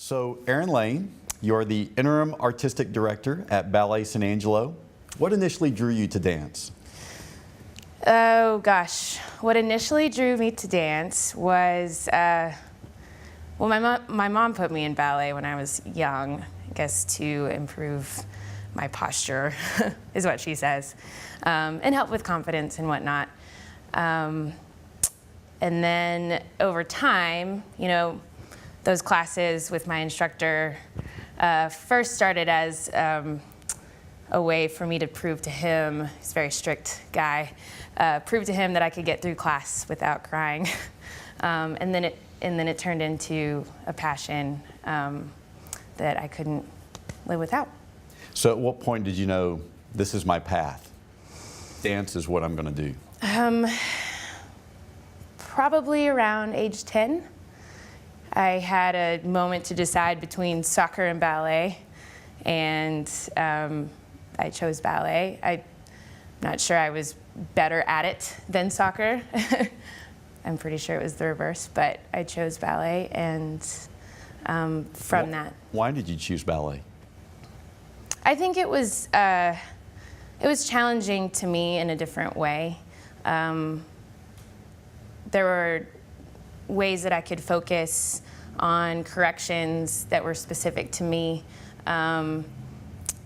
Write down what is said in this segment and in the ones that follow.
So, Erin Lane, you're the interim artistic director at Ballet San Angelo. What initially drew you to dance? Oh gosh, what initially drew me to dance was, well, my mom put me in ballet when I was young, I guess to improve my posture, is what she says, and help with confidence and whatnot. And then over time, you know, those classes with my instructor first started as a way for me to prove to him, he's a very strict guy, prove to him that I could get through class without crying. And then it turned into a passion that I couldn't live without. So at what point did you know this is my path? Dance is what I'm going to do. Probably around age 10. I had a moment to decide between soccer and ballet, and I chose ballet. I'm not sure I was better at it than soccer. I'm pretty sure it was the reverse, but I chose ballet, and from that. Why did you choose ballet? I think it was challenging to me in a different way. There were ways that I could focus on corrections that were specific to me, and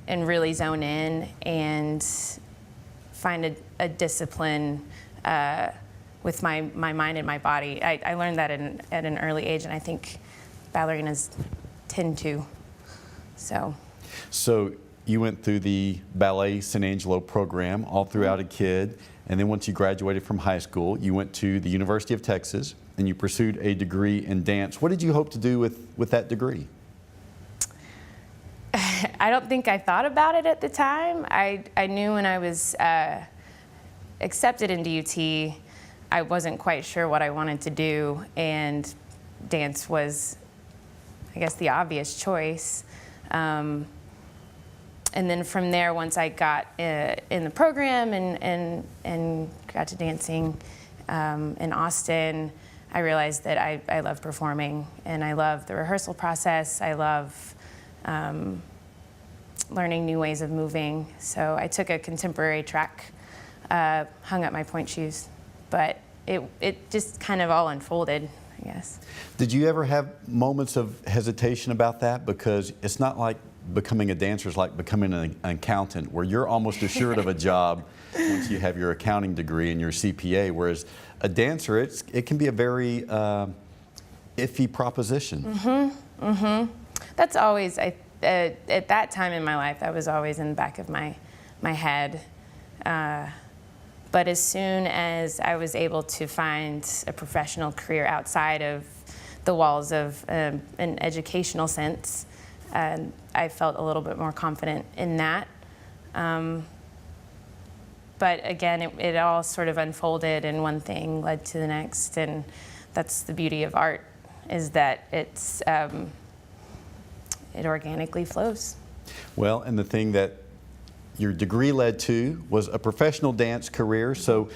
really zone in and find a discipline with my mind and my body. I learned that at an early age, and I think ballerinas tend to. So you went through the Ballet San Angelo program all throughout a kid, and then once you graduated from high school, you went to the University of Texas, and you pursued a degree in dance. What did you hope to do with that degree? I don't think I thought about it at the time. I knew when I was accepted into UT, I wasn't quite sure what I wanted to do, and dance was, I guess, the obvious choice. And then from there, once I got in the program and got to dancing in Austin, I realized that I love performing, and I love the rehearsal process. I love learning new ways of moving. So I took a contemporary track, hung up my point shoes, but it just kind of all unfolded, I guess. Did you ever have moments of hesitation about that? Because it's not like becoming a dancer is like becoming an accountant, where you're almost assured of a job once you have your accounting degree and your CPA, whereas a dancer, it can be a very iffy proposition. Mm-hmm, mm-hmm. That's always, at that time in my life, that was always in the back of my head. But as soon as I was able to find a professional career outside of the walls of an educational sense, I felt a little bit more confident in that. But again, it all sort of unfolded, and one thing led to the next, and that's the beauty of art, is that it organically flows. Well, and the thing that your degree led to was a professional dance career, so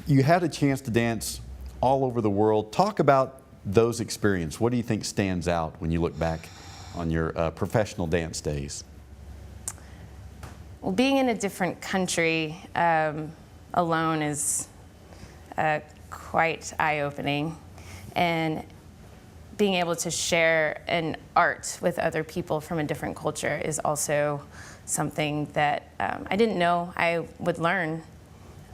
you had a chance to dance all over the world. Talk about those experiences. What do you think stands out when you look back on your professional dance days? Well, being in a different country alone is quite eye-opening, and being able to share an art with other people from a different culture is also something that I didn't know I would learn.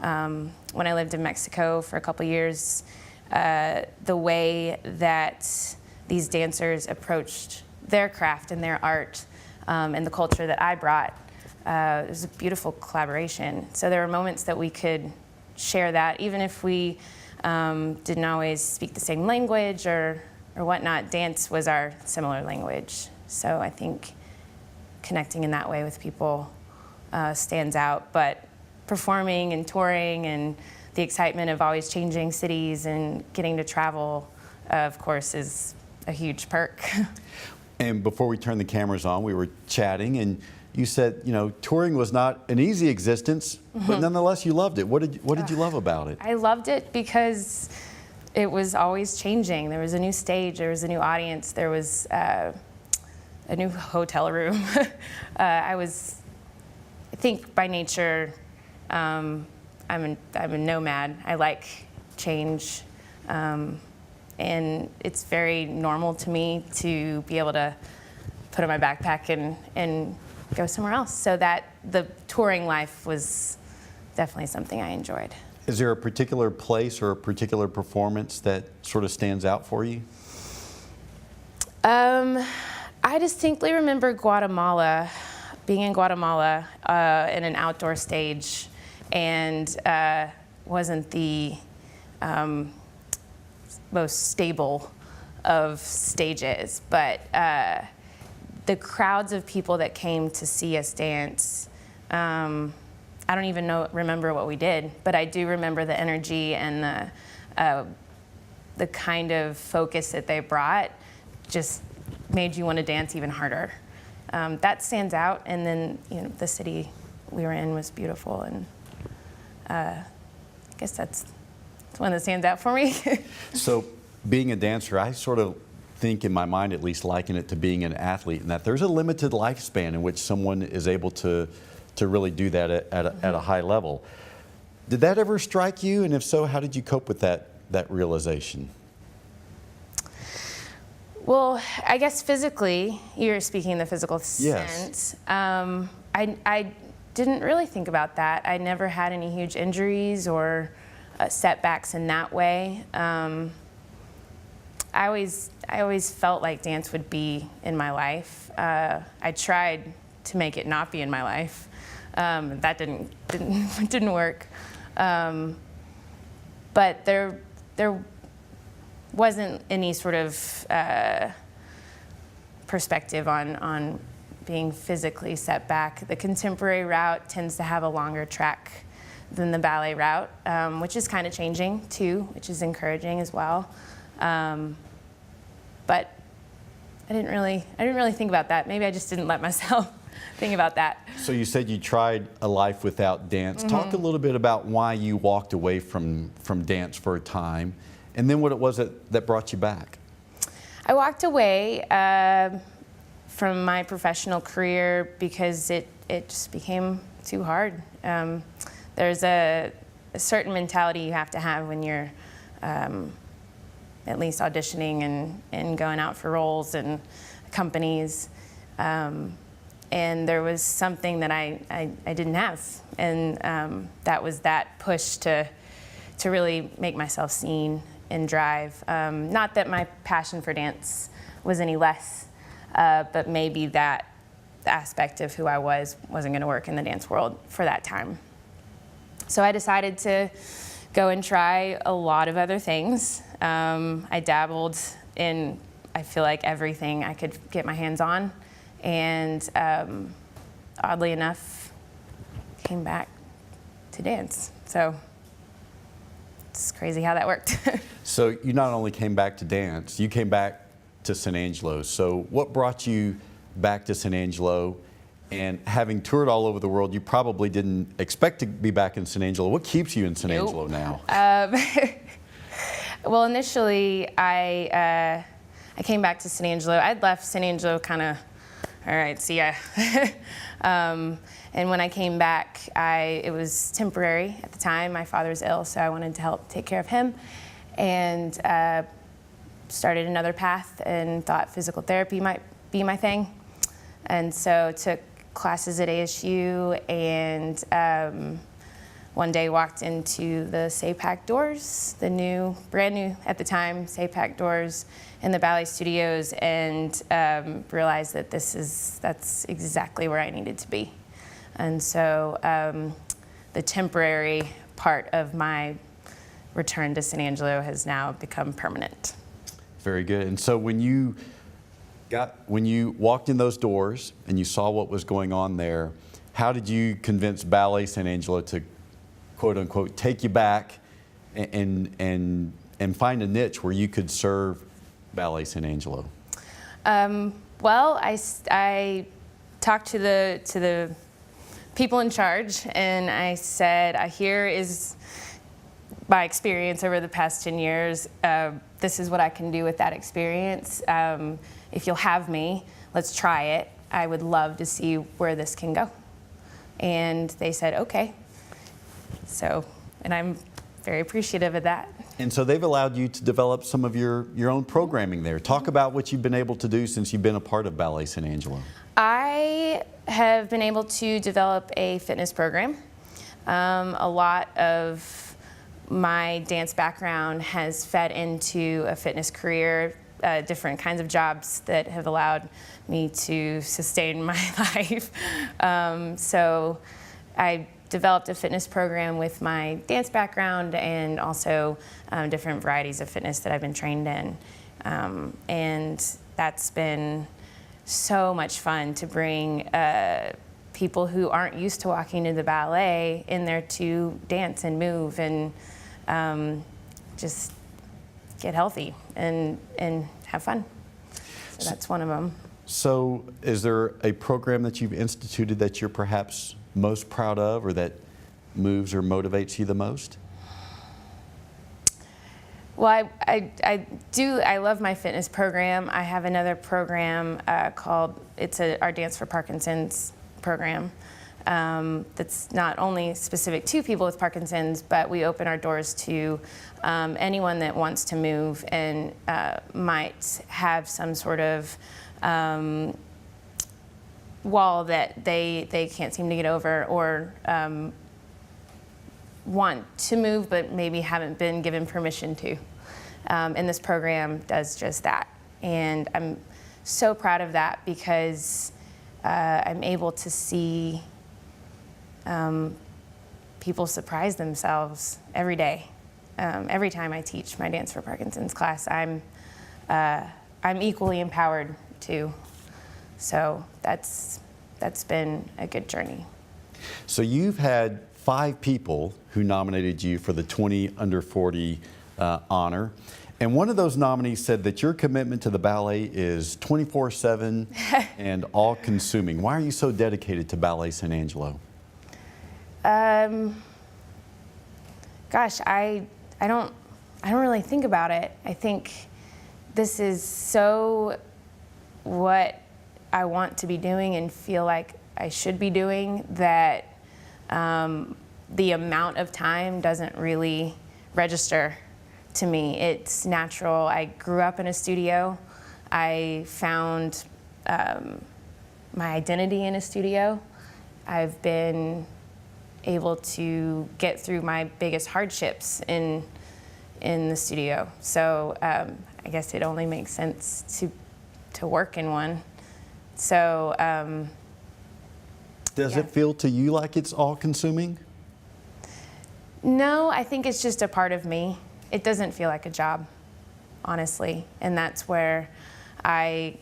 When I lived in Mexico for a couple years, the way that these dancers approached their craft and their art and the culture that I brought, it was a beautiful collaboration. So there were moments that we could share that, even if we didn't always speak the same language or whatnot. Dance was our similar language. So I think connecting in that way with people stands out. But performing and touring and the excitement of always changing cities and getting to travel, of course, is a huge perk. And before we turned the cameras on, we were chatting, and you said, you know, touring was not an easy existence, but nonetheless you loved it. What did you love about it? I loved it because it was always changing. There was a new stage, there was a new audience, there was a new hotel room. I think by nature, I'm a nomad. I like change, and it's very normal to me to be able to put on my backpack and go somewhere else. So that the touring life was definitely something I enjoyed. Is there a particular place or a particular performance that sort of stands out for you? I distinctly remember Guatemala, being in Guatemala in an outdoor stage, and wasn't the most stable of stages, but the crowds of people that came to see us dance, I don't even remember what we did, but I do remember the energy and the kind of focus that they brought just made you want to dance even harder. That stands out, and then the city we were in was beautiful, and I guess that's one that stands out for me. So being a dancer, I sort of think in my mind at least liken it to being an athlete, and that there's a limited lifespan in which someone is able to really do that at a high level. Did that ever strike you? And if so, how did you cope with that realization? Well, I guess physically, you're speaking in the physical sense. I didn't really think about that. I never had any huge injuries or setbacks in that way. I always felt like dance would be in my life. I tried to make it not be in my life. That didn't work. But there wasn't any sort of perspective on being physically set back. The contemporary route tends to have a longer track than the ballet route, which is kind of changing too, which is encouraging as well. But I didn't really think about that. Maybe I just didn't let myself think about that. So you said you tried a life without dance. Talk a little bit about why you walked away from dance for a time, and then what it was that brought you back. I walked away from my professional career because it just became too hard. There's a certain mentality you have to have when you're at least auditioning and going out for roles and companies. And there was something that I didn't have, and that was that push to really make myself seen and drive. Not that my passion for dance was any less, but maybe that aspect of who I wasn't going to work in the dance world for that time. So I decided to go and try a lot of other things. I dabbled in, I feel like, everything I could get my hands on. And oddly enough, came back to dance. So it's crazy how that worked. So you not only came back to dance, you came back to San Angelo. So what brought you back to San Angelo? And having toured all over the world, you probably didn't expect to be back in San Angelo. What keeps you in San Angelo now? Well, initially, I came back to San Angelo. I'd left San Angelo kind of, all right, see ya. And when I came back, it was temporary at the time. My father was ill, so I wanted to help take care of him. And started another path and thought physical therapy might be my thing. And so took classes at ASU, and one day walked into the SAPAC doors, the brand new at the time SAPAC doors in the ballet studios, and realized that that's exactly where I needed to be. And so the temporary part of my return to San Angelo has now become permanent. Very good. And so when you walked in those doors and you saw what was going on there, how did you convince Ballet San Angelo to, quote unquote, take you back and find a niche where you could serve Ballet San Angelo? Well, I talked to the people in charge, and I said, here is my experience over the past 10 years. This is what I can do with that experience. If you'll have me, let's try it. I would love to see where this can go. And they said, okay. So, and I'm very appreciative of that. And so they've allowed you to develop some of your own programming there. Talk about what you've been able to do since you've been a part of Ballet San Angelo. I have been able to develop a fitness program. A lot of my dance background has fed into a fitness career, different kinds of jobs that have allowed me to sustain my life. So I developed a fitness program with my dance background and also different varieties of fitness that I've been trained in. And that's been so much fun to bring people who aren't used to walking into the ballet in there to dance and move and just get healthy and have fun. So that's one of them. So is there a program that you've instituted that you're perhaps most proud of or that moves or motivates you the most? Well, I love my fitness program. I have another program called, our Dance for Parkinson's program. That's not only specific to people with Parkinson's, but we open our doors to anyone that wants to move and might have some sort of wall that they can't seem to get over or want to move but maybe haven't been given permission to. And this program does just that. And I'm so proud of that because I'm able to see people surprise themselves every day. Every time I teach my Dance for Parkinson's class, I'm equally empowered too. So that's been a good journey. So you've had 5 people who nominated you for the 20 under 40 honor. And one of those nominees said that your commitment to the ballet is 24/7 and all-consuming. Why are you so dedicated to Ballet San Angelo? Gosh, I don't really think about it. I think this is so what I want to be doing and feel like I should be doing that the amount of time doesn't really register to me. It's natural. I grew up in a studio. I found my identity in a studio. I've been able to get through my biggest hardships in the studio. So I guess it only makes sense to work in one. So Does yeah. it feel to you like it's all-consuming? No, I think it's just a part of me. It doesn't feel like a job, honestly. And that's where I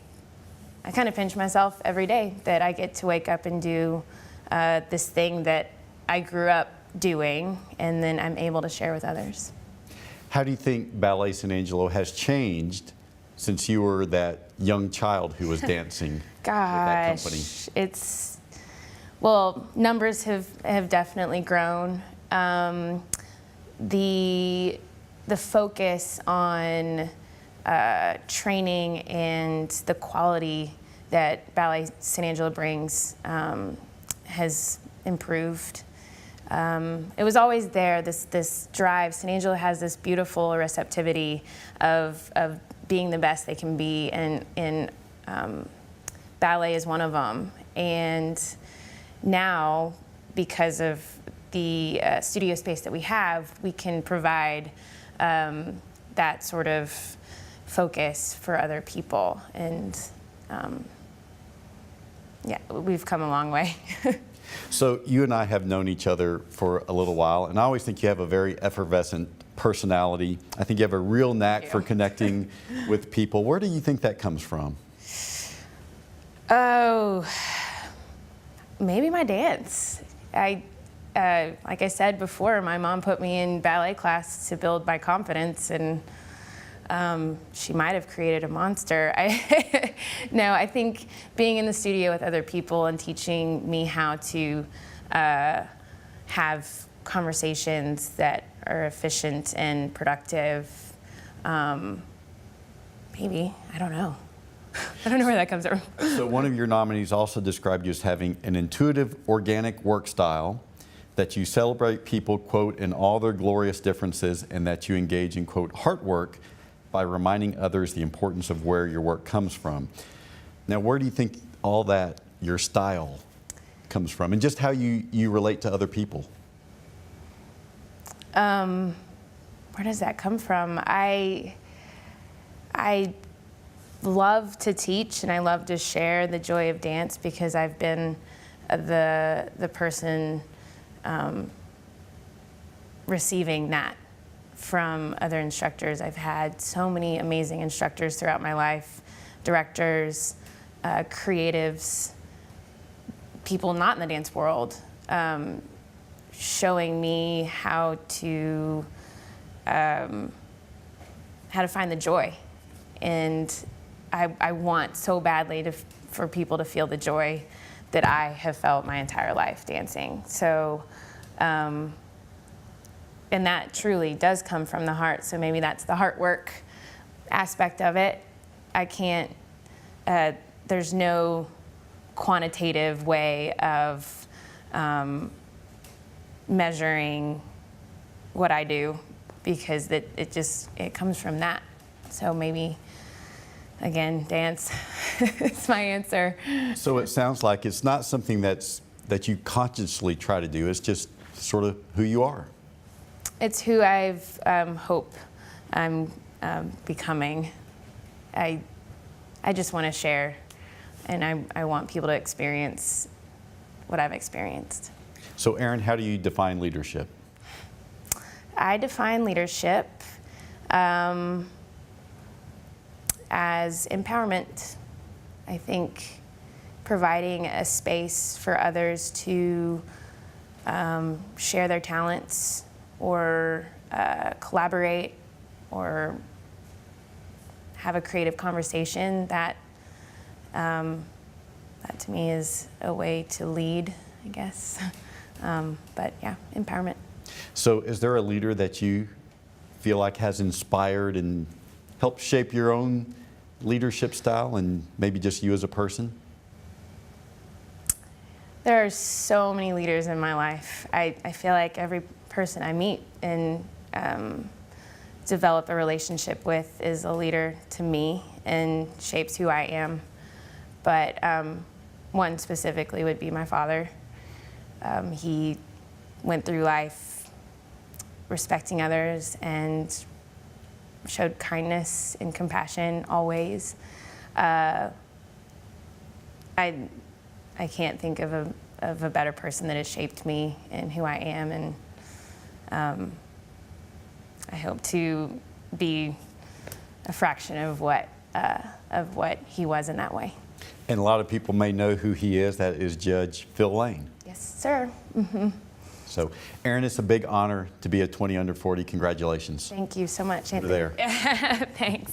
kind of pinch myself every day that I get to wake up and do this thing that I grew up doing, and then I'm able to share with others. How do you think Ballet San Angelo has changed since you were that young child who was dancing with that company? Gosh, well, numbers have definitely grown. The focus on training and the quality that Ballet San Angelo brings has improved. It was always there, this drive. San Angelo has this beautiful receptivity of being the best they can be, and ballet is one of them. And now, because of the studio space that we have, we can provide that sort of focus for other people. And yeah, we've come a long way. So you and I have known each other for a little while, and I always think you have a very effervescent personality. I think you have a real knack for connecting with people. Where do you think that comes from? Oh, maybe my dance. Like I said before, my mom put me in ballet class to build my confidence, and she might have created a monster. No, I think being in the studio with other people and teaching me how to have conversations that are efficient and productive, maybe, I don't know. I don't know where that comes from. So one of your nominees also described you as having an intuitive, organic work style, that you celebrate people, quote, in all their glorious differences, and that you engage in, quote, heart work by reminding others the importance of where your work comes from. Now, where do you think all that, your style, comes from, and just how you relate to other people? Where does that come from? I love to teach and I love to share the joy of dance because I've been the person receiving that from other instructors. I've had so many amazing instructors throughout my life, directors, creatives, people not in the dance world, showing me how to find the joy. And I want so badly for people to feel the joy that I have felt my entire life dancing. So, and that truly does come from the heart. So maybe that's the heart work aspect of it. I can't, there's no quantitative way of measuring what I do because it comes from that. So maybe, again, dance is my answer. So it sounds like it's not something that you consciously try to do. It's just sort of who you are. It's who I've hope I'm becoming. I just want to share, and I want people to experience what I've experienced. So Erin, how do you define leadership? I define leadership as empowerment. I think providing a space for others to share their talents or collaborate or have a creative conversation, that to me is a way to lead, I guess. But yeah, empowerment. So is there a leader that you feel like has inspired and helped shape your own leadership style and maybe just you as a person? There are so many leaders in my life. I feel like every person I meet and develop a relationship with is a leader to me and shapes who I am. But one specifically would be my father. He went through life respecting others and showed kindness and compassion always. I can't think of a better person that has shaped me and who I am, and I hope to be a fraction of what he was in that way. And a lot of people may know who he is. That is Judge Phil Lane. Yes, sir. Mm-hmm. So, Erin, it's a big honor to be a 20 under 40. Congratulations. Thank you so much, Over Anthony. there. Thanks.